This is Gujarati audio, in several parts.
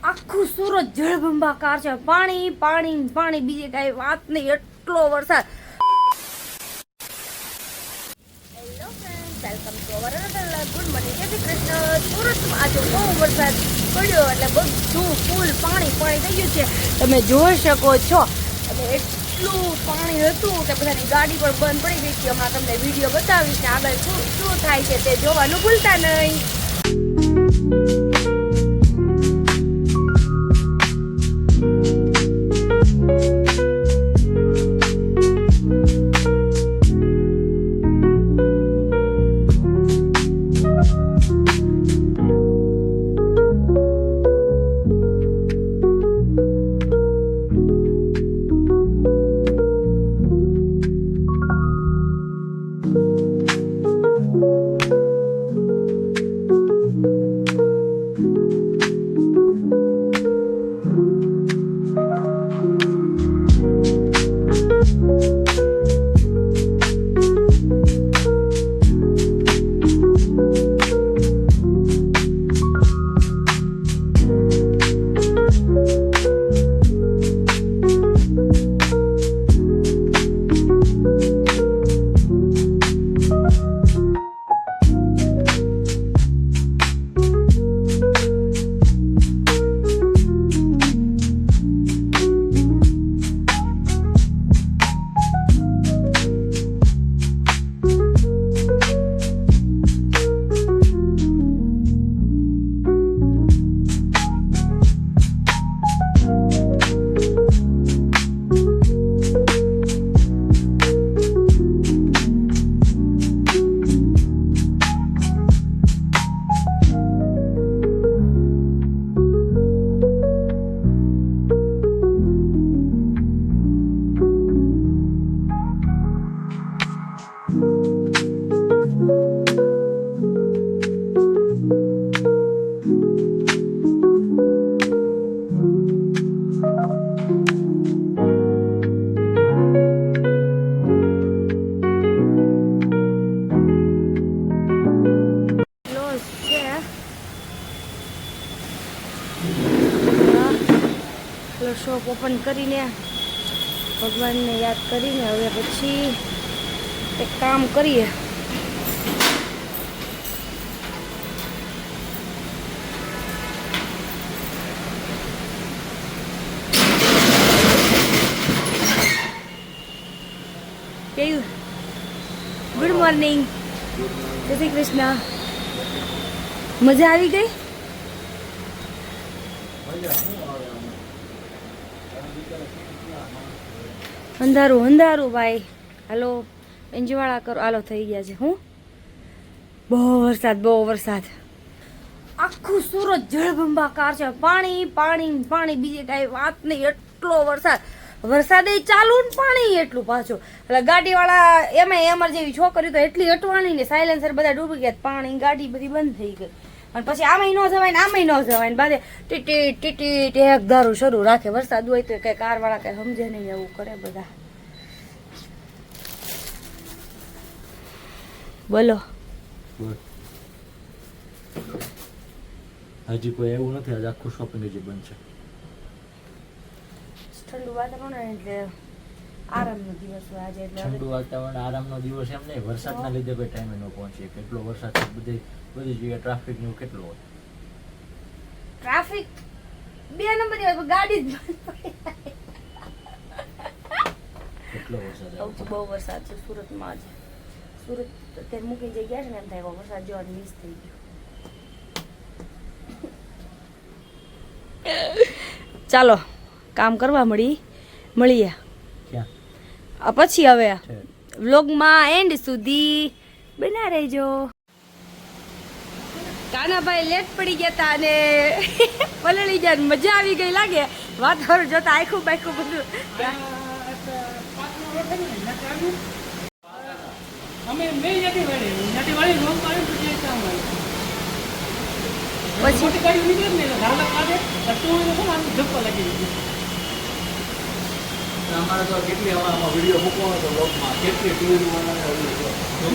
આખું સુરત જળબંબાકાર છે. પાણી પાણી પાણી, બીજે કઈ વાત નહીં, એટલો વરસાદ. Hello friends, welcome to our another live. Good morning, જય શ્રી કૃષ્ણ. સુરતમાં આજે બહુ વરસાદ પડ્યો એટલે બધું ફૂલ પાણી પાણી થઈ ગયું છે. તમે જોઈ શકો છો. અને એટલું પાણી હતું કે બધાની ગાડી પણ બંધ પડી ગઈ છે. હમણાં તમને વિડીયો બતાવીશ ને આગળ શું થાય છે તે જોવાનું ભૂલતા નહીં. શોપ ઓપન કરીને ભગવાનને યાદ કરીને હવે પછી એક કામ કરીએ. કેવું? ગુડ મોર્નિંગ, જય શ્રી કૃષ્ણ. મજા આવી ગઈ? અંધારું અંધારું ભાઈ. હાલો એન્જવાળા કરો. હાલો થઈ ગયા છે. હું બહુ વરસાદ, બહુ વરસાદ. આખું સુરત જળબંબાકાર છે. પાણી પાણી પાણી, બીજે કાંઈ વાત નહીં, એટલો વરસાદ. વરસાદે ચાલુ ને પાણી એટલું પાછું. એટલે ગાડીવાળા એમાં એમર જેવી છોકરી તો એટલી અટવાણી ને સાયલેન્સર બધા ડૂબી ગયા. પાણી ગાડી બધી બંધ થઈ ગઈ. અને પછી આમાંય ન જવાય ને આમાંય ન જવાય ને બાદે ટીટી ટીટી એક ધારું શરૂ રાખે. વરસાદ હોય તો કઈ કારવાળા કઈ સમજે નહીં, એવું કરે બધા. બોલો. હજી કોઈ એવું નથી. આજે આખું શોપિંગ હજી બંધ છે. ઠંડુ વાતાવરણ એટલે આરામનો દિવસ હોય આજે. એટલે ઠંડુ વાતાવરણ આરામનો દિવસ એમ નહીં, વરસાદના લીધે કોઈ ટાઈમે ન પહોંચીએ. કેટલો વરસાદ છે, બધી જગ્યાએ ટ્રાફિક નું કેટલો હોય. ટ્રાફિક 2 નંબર હોય, ગાડી જ કેટલો વરસાદ આવે. બહુ વરસાદ છે સુરતમાં આજે. સુરત અત્યારે મૂકી જગ્યા છે ને એમ થાય વરસાદ જોવાની મિસ થઈ ગયું. ચાલો કામ કરવા મળીએ ક્યાં પછી. હવે વ્લોગમાં એન્ડ સુધી બના રહેજો. કાનાભાઈ લેટ પડી ગયા હતા અને પલળી ગયા. મજા આવી ગઈ લાગે વાતાવરણ જોતા. આખું બાખું બધું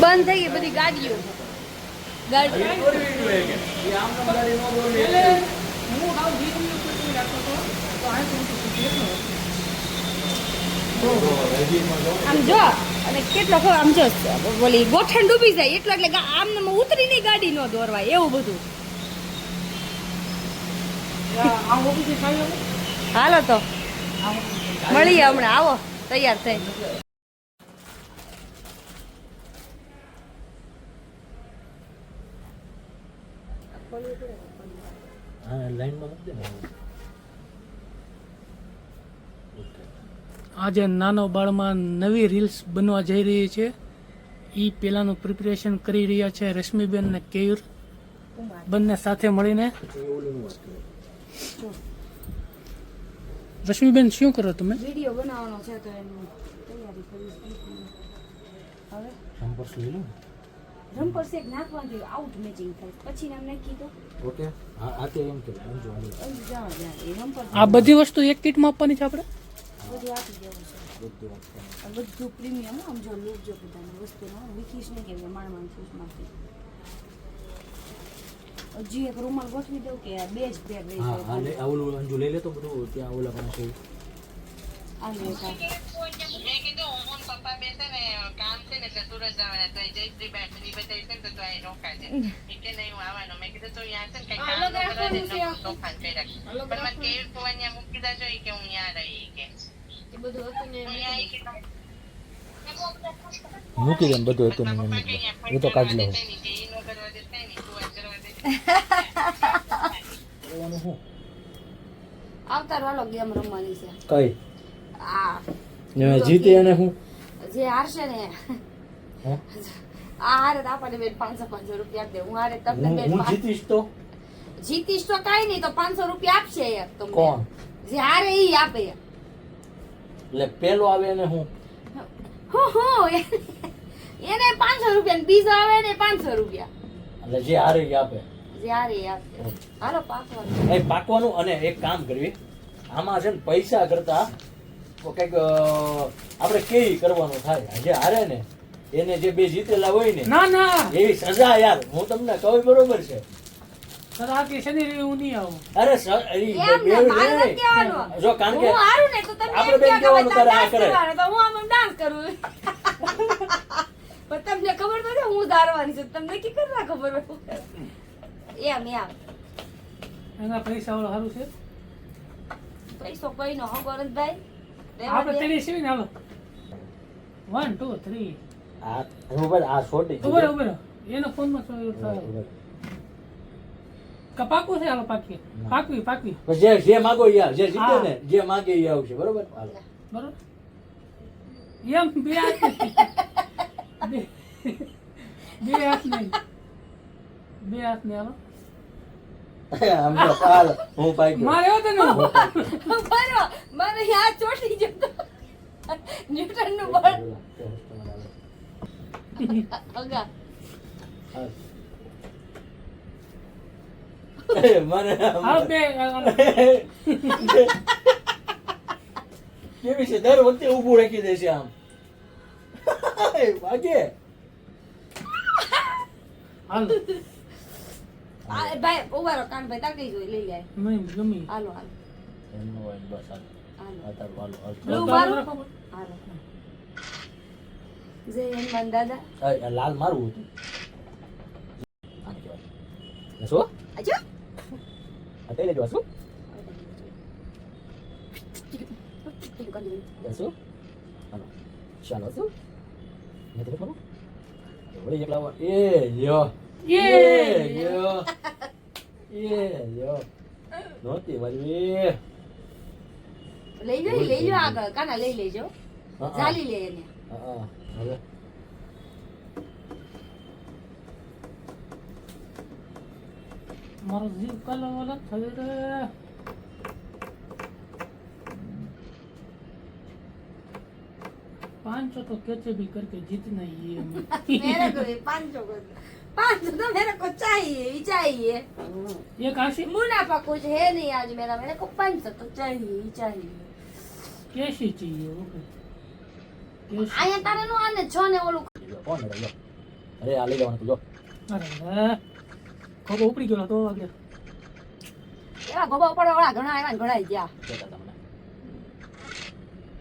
બંધ થઈ ગઈ બધી ગાડીઓ. ગાડી આમ જો અને કેટલો ખબર આમ જો બોલી ગોઠણ ડૂબી જાય એટલો એટલે આમને ઉતરીને ગાડી ન દોરવાય એવું બધું. હાલો તો મળીએ હમણાં, આવો તૈયાર થઈ. હા લાઈનમાં મૂકી દે ને. ઓકે. આજે નાનો બાળમાં નવી રીલ્સ બનવા જઈ રહી છે. એ પહેલાંનું પ્રિપરેશન કરી રહ્યા છે રશ્મિબેન ને કેયુર બંને સાથે મળીને. રશ્મિબેન શું કરો તમે? વિડીયો બનાવવાનો છે તો એની તૈયારી કરીશ. હવે સંપર્ક લઈ લો. રંપર શેક નાખવાનું આઉટ મેચિંગ થાય પછી નામ નાખી તો ઓકે. હા આ તે એમ કે અંજુ આની જાણ જાય એ રંપર આ બધી વસ્તુ એક કીટમાં આપવાની છે આપણે? બધું આપી દેવું છે. બધું આપવાનું. આ બધું પ્રીમિયમ આમ જો લુક જો બધાની વસ્તુનો વિકીશ નહીં કે માણવાનું ફૂસમાંથી હજી એક રૂમાલ ગોઠવી દઉં કે આ બે જ બેગ રહી હા હા લે જાય. આ ઓલું અંજુ લઈ લે તો બધું ત્યાં ઓલા પણ છે. આ લે કા મેં કીધું હું પપ્પા બેસે ને કામ છે ને એટલે સુરત જવાના તો જયશ્રી બેટરી બતાવી છે ને તો અહીં રોકાજે એટલે નહીં હું આવવાનો. મેં કીધું તો ત્યાં છે ને કઈ કામ ન કરવા દે તોફાન કર્યા પણ મને કેવી ફોન ત્યાં મૂકી દેજો કે હું ત્યાં રહી કે હું ત્યાં આવી કે મૂકી દે બધું હતું ને એ તો કાઢી લઉં. એ ન કરવા દે કઈ નહીં તું જ કરવા દે કરવાનું શું? આવતાર વાળો ગેમ રમવાની છે. કઈ આ જીતે અને શું? જે હારશે ને હે? આ હારે તો આપણને બેન 500 રૂપિયા આપી દે. હું હારે તમને બેન હું જીતીશ તો જીતીશ તો કઈ નહીં તો 500 રૂપિયા આપશે યાર તમને. કોણ? જે હારે ઈ આપે. એટલે પેલો આવે ને હું એને 500 રૂપિયા ને બીજો આવે ને 500 રૂપિયા એટલે જે હારે એ આપે. જે હારે ઈ આપે. હાલો પાકવાનું. એ પાકવાનું. અને એક કામ કરવી આમાં છે ને પૈસા કરતા કઈક આપણે કેવી કરવાનું થાય. જે હારે ને એને જે બે જીતેલા હોય ને ના ના એવી સજા યાર હું તમને કહું બરોબર છે. સર આ કે શનિ રવિ હું નહીં આવું. અરે એમ ને, મારે નથી કહેવાનું. જો કારણ કે હું હારું ને તો તમે આપણે એમ બેન કહો કે કહેવાનું ભાઈ કરે, આ કરે. તારે dance કરવાનો. તો હું આમ ડાન્સ કરું. પણ તમને ખબર તો છે હું ધારવાની છું. તમને કી કરવા ખબર હોય? એમ એના પૈસા વાળો સારું છે. પૈસો કઈ નો ગોરંતભાઈ આપણે તેની સિવાય ને હાલો 1 2 3 આ બરોબર આ છોટી ઉભો રહો. એનો ફોનમાં કપાકું છે. હાલો પાકીએ. પાકવી જે માગો યાર જે જીતે ને જે માગે એ આવશે બરોબર. હાલો. બરોબર. એમ બે હાથ બે હાથ નહીં. બે હાથ નહીં. હાલો આમ જો હાલ હું પાકી મારે એવો તો નહીં. બરો મને યાદ ચોટી જતો ન્યૂટન નું બળ અગા મને હાલો બે કેવી છે દર વખતે ઊભું રાખી દે છે આમ વાગે. હાલો ભાઈ ઉભા રહો કાન ભાઈ તાર કઈ જોઈ લઈ જાય નહીં ગમી. હાલો હાલો એમનો હોય બસ હાલ. હાલો આ તારું હાલો, હાલ. બ્લુ મારો હાલો જય હનુમાન દાદા આ લાલ મારવું હતું. આને કહેવાય. શું? આજો આ તે લેજો શું? શું? હાલો. ચાલો શું? મેં તો કરું. વળી એકલા વાર. એ લ્યો. લ્યો. લ્યો. નહોતી વાલી. લઈ લો આગળ કાના લઈ લેજો ઝાલી લે એને હા હવે મારો જીવ કલર વાળો થયો રે. पांचों तो कैसे भी करके जीतना ही है मेरे को भी 500 तो मेरे को चाहिए ही चाहिए ये कहाँ से मुनाफा कुछ है नहीं आज मेरे को 500 तो चाहिए ही चाहिए कैसी चाहिए ओके आया तारे नो आने छो ने ओલું કોણ લ્યો. અરે આ લઈ લેવાનું તું જો. અરે ખોબો ઉપડી ગયો તો વાગે એવા ગોબા પડે વાળા ઘણા આવ્યા ને ઘણા ગયા કહેતા હતા મને.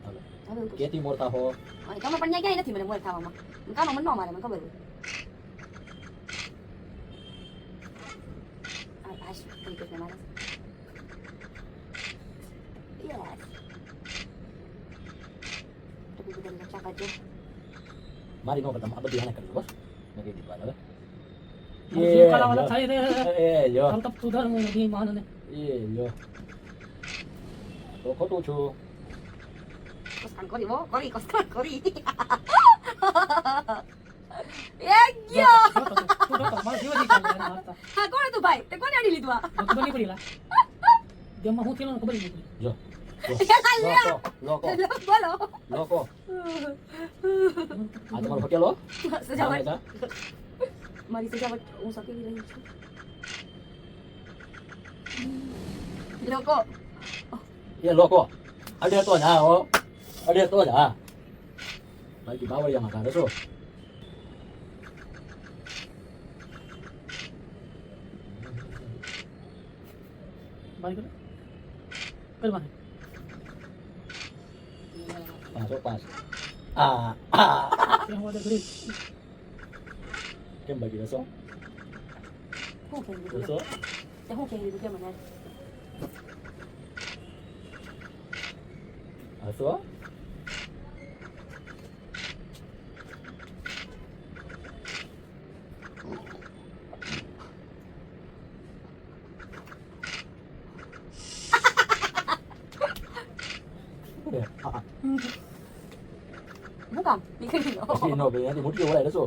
હાલો. હવે એવું કેતી મોરતા હો અને તમે પણ ત્યાં ક્યાંય નથી મને મોર ખાવામાં કાનો મન ન મારે મને ખબર હોય આ આશ થઈ ગઈ મારે યસ તો બીજું બધું ચાકા જો મારી નો કરતા આ બધી આને કરી બસ મેં કહી દીધું હવે જે કલાવાળા થાય રે એ જો આમ તો સુધાર હું નથી માનને એ જો તો ખોટું છું કસકાન કરી વો કરી કસકાન કરી એ ગયો મારા જીવજી કામ મારતા હા કોણ હતું ભાઈ તે કોને આડી લીધું આ ખબર નહીં પડી લા ગેમમાં હું થયેલું ખબર નહીં પડી જો લોકો બોલો લોકો આ તમારો હોટેલો સજાવટ મારી સજાવટ હું સકેલી રહી છું લોકો એ લોકો અડે તો જ હા હો અડે તો જ હા બાકી બાવળિયામાં કાઢે છો બાઈ કરે કરવા 505 આ ત્યાં વાડે ઘડી કેમ બાકી રહેશો હું કેમ લીધું રહેશો તે હું કેમ લીધું કે મને હશો હું કામ નીકળી લો પછી નો ભાઈ એનાથી મોટી ઓળાય રહેશો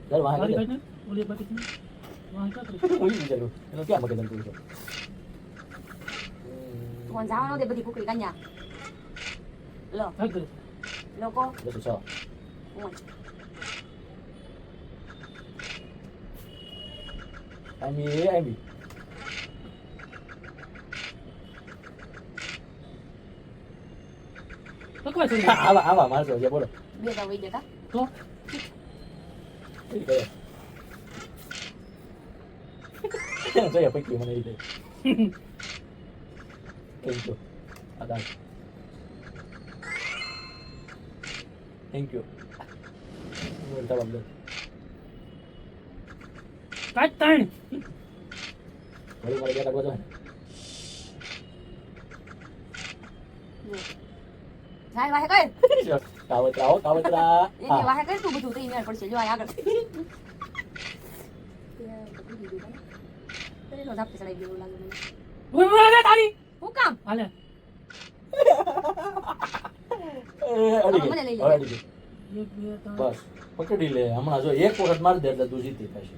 ચાલ વાહ બારી કાઢને ઓલી બાકી છે વાહ કા કરે કોઈ વિચાર્યું એનો ક્યાં મગજ અંતું છે કોણ જવાનો તે બધી કુકરી કન્યા લો કાઈ કરે લોકો બસ છ હું આમી પકવા છે આવા માણસો છે બોલો બે તા વઈ ગયા તો એ કરે જોઈએ પૈકી મને એ દે થેન્ક યુ આદાન થેન્ક યુ બોલતા બાબલો કાટ તાણ વળી મારે બેટા ગોજો જાય વાહે કર કાવતરા એને વાહે કર તું બધું તો ઈમેલ પડશે જો આ આગળ પેલો ઝાપટે ચડાઈ ગયો લાગે મને બોલ તારી હું કામ હાલે મને લઈ લે. અડી ગઈ એક બે ત્રણ બસ પકડી લે હમણાં જો એક વખત મારી દે એટલે તું જીતી થશે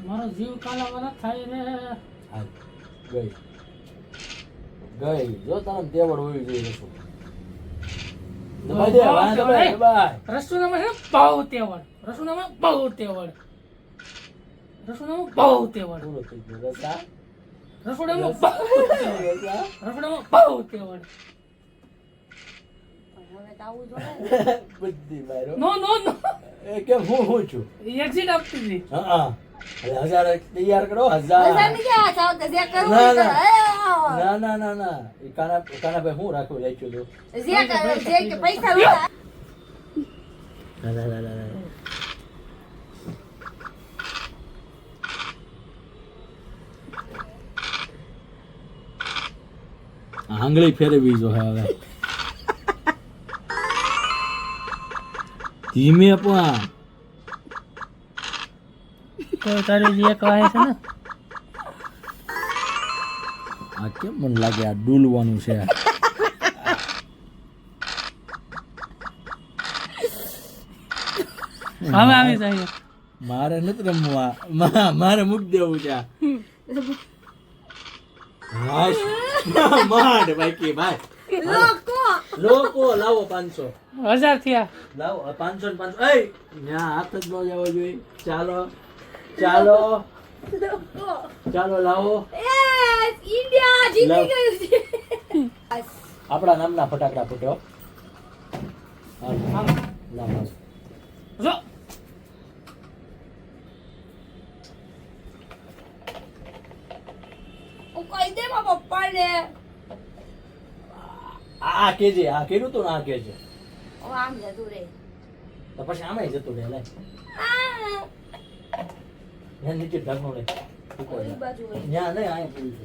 મારો જીવ કાલાવાળા થાય રે હાલ ગઈ જો તને તેવડ હોવી જોઈએ શું દબાઈ દે વાહ દબાઈ રસોડામાં છે ને બહુ તેવડ રસોડામાં બહુ તેવડ રસોડામાં બહુ તેવડ પૂરો થઈ ગયો રસા રસોડામાં બહુ તેવડ રસા રસોડામાં બહુ તેવડ હવે તો આવું જોઈએ બુદ્ધિ મારો નો નો નો એ કેમ હું છું એક્ઝિટ આપતી હતી હા એટલે 1000 તૈયાર કરો 1000 બજારની ક્યાં ચાવ તે જે કરું ના, એ ના ના ના એ કાના ભાઈ હું રાખું રાખ્યું તો જે કે પૈસા ઉડા ના આંગળી ફેરવી જો હવે ધીમે પણ તો તારી જે એક વાય છે ને આ કેમ મને લાગે આ ડૂલવાનું છે હવે આવી જાય મારે નથી રમવા મારે મૂકી દેવું છે આ. હાશ માંડ ભાઈ કે ભાઈ લોકો લોકો લાવો 500 1000 થયા. લાવો 500 ને 500 એય ન્યા હાથ જ ન જવો જોઈએ. ચાલો ચાલો ચાલો લાવો યસ ઇન્ડિયા જીતી ગયું છે. આપણા નામના ફટાકડા ફૂટ્યો. હાલ લાવો જો હું કહી દે મારા પપ્પાને. આ કેજે આ કર્યું તું ને આ કેજે હવે આમ જતું રે. તો પછી આમાંય જતું રહે. લે ત્યાં નીચે ઢાંકણું લે ઓલી બાજુ હોય. ત્યાં નહીં અહીંયા પૂરું છે.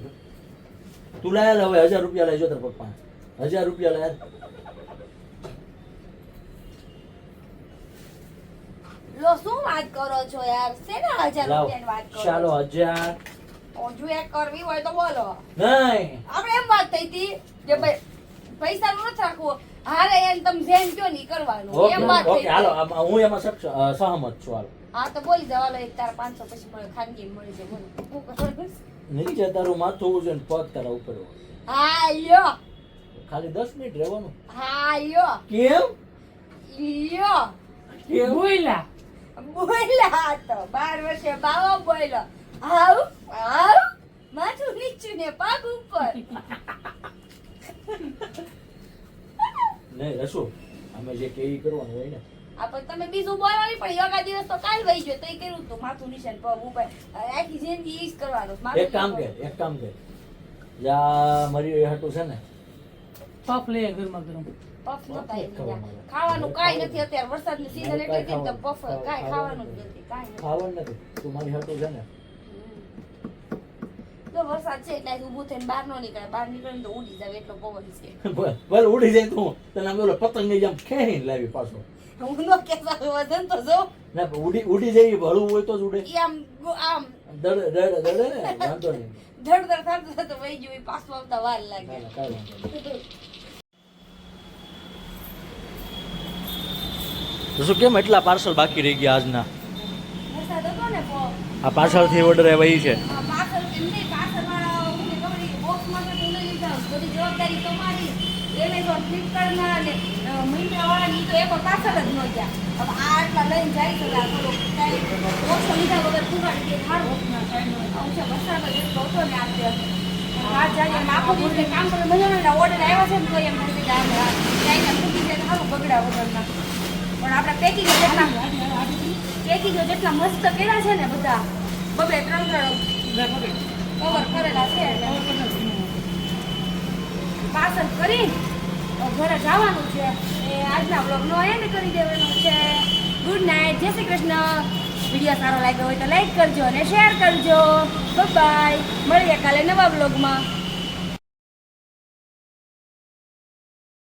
તું લાયા હવે 1000 રૂપિયા લઈ જો તાર પપ્પા 1000 રૂપિયા લાયા. લો શું વાત કરો છો યાર? શેના 1000 લાવો રૂપિયાની વાત કરો? ચાલો 1000 હજુ એક કરવી હોય તો બોલો. નહીં આપણે એમ વાત થઈ હતી કે ભાઈ પૈસા નું નથી રાખવું, હારે એને તમે જેમ કયો નહીં કરવાનું, એમ વાત થઈ ઓકે હતી. હાલો હું એમાં સહમત છું હાલો. હા તો બોલી દે હાલો, એક તારા 500 પછી મળે, ખાનગી મળી જાય. બોલો શું કરવાનું? નીચે તારું માથું હોવું જોઈએ ને પગ તારા ઉપર હોય. હા લ્યો, ખાલી 10 મિનિટ રહેવાનું. હા લ્યો, કેમ લ્યો. કેમ બોયલા બોલ્યા તો 12 વર્ષે બાવો બોલ્યો. આવ આવ માથું નીચું ને પગ ઉપર. નહીં રસુ અમે જે કે ઈ કરવાનું હોય ને. આ પણ તમે બીજું બોલવાની પણ યોગા દિવસ તો કાલ વહી ગયો, તઈ કર્યું તું માથું નીચે ને પગ ઉપર. આખી જિંદગી ઈ જ કરવાનું. માથું એક કામ કર જા મારી હાટું છે ને પફ લઈએ ગરમા ગરમ. પફ નતા એની ત્યાં. ખાવાનું કાંઈ નથી અત્યારે, વરસાદની સીઝન એટલે કે તો પફ કાંઈ ખાવાનું જ નથી, કાંઈ નથી. ખાવાનું નથી. તું મારી હાટું છે ને તો વરસાદ છે એટલે ઊભું થઈને બહાર ન નીકળે, બહાર નીકળે ને તો ઉડી જાવ એટલો પવન છે. ભલે ઉડી જાય તું તને આમ ઓલો પતંગની જેમ ખેંચીને લાવી પાછો. હું નો કેસા વજન તો જો ના ઉડી જાય હળવું હોય તો જ ઉડે. ઈ આમ દડે ને વાંધો નહીં. ધડધડ થતું થતું વહી ગયું, ઈ પાછું આવતા વાર લાગે. ના, ના, કાંઈ વાંધો નહીં. તો શું કેમ એટલા પાર્સલ બાકી રહી ગયા આજના? વરસાદ હતો ને આ પાછળથી ઓર્ડર આવ્યા ઈ છે. પાછળ એમ નહીં, પાછળવાળા અમને ખબર ઈ બોક્સમાં તો લઈ લીધા, બધી જવાબદારી તમારી. એમેઝોન, ફ્લિપકાર્ટના અને મિન્ટ્રાવાળા ની તો એકો પાછળ જ ન ગયા. હવે આ આટલા લઈને જાય તો આ થોડું કાંઈ ઓછો લીધા વગર પુગાડી દે, સારું હતું. વરસાદ જ એટલો હતો ને આજે રાત જાગે ને આખો દિવસ કામ કરે મજા ઓર્ડર આવ્યા છે ને તો એમ નથી કે આપણે ચાઇના મૂકી જાય સારું બગડા વગરના. પણ આપણે પેકિંગ જેટલા મસ્ત કર્યા છે ને બધા, બબે 3 કવર કરેલા છે એટલે પાર્સલ કરી ઘરે જવાનું છે. એ આજના બ્લોગનો એન્ડ કરી દેવાનો છે. ગુડ નાઇટ, જય શ્રી કૃષ્ણ. વિડીયો સારો લાગ્યો હોય તો લાઈક કરજો અને શેર કરજો. બાય, મળીએ કાલે નવા બ્લોગમાં.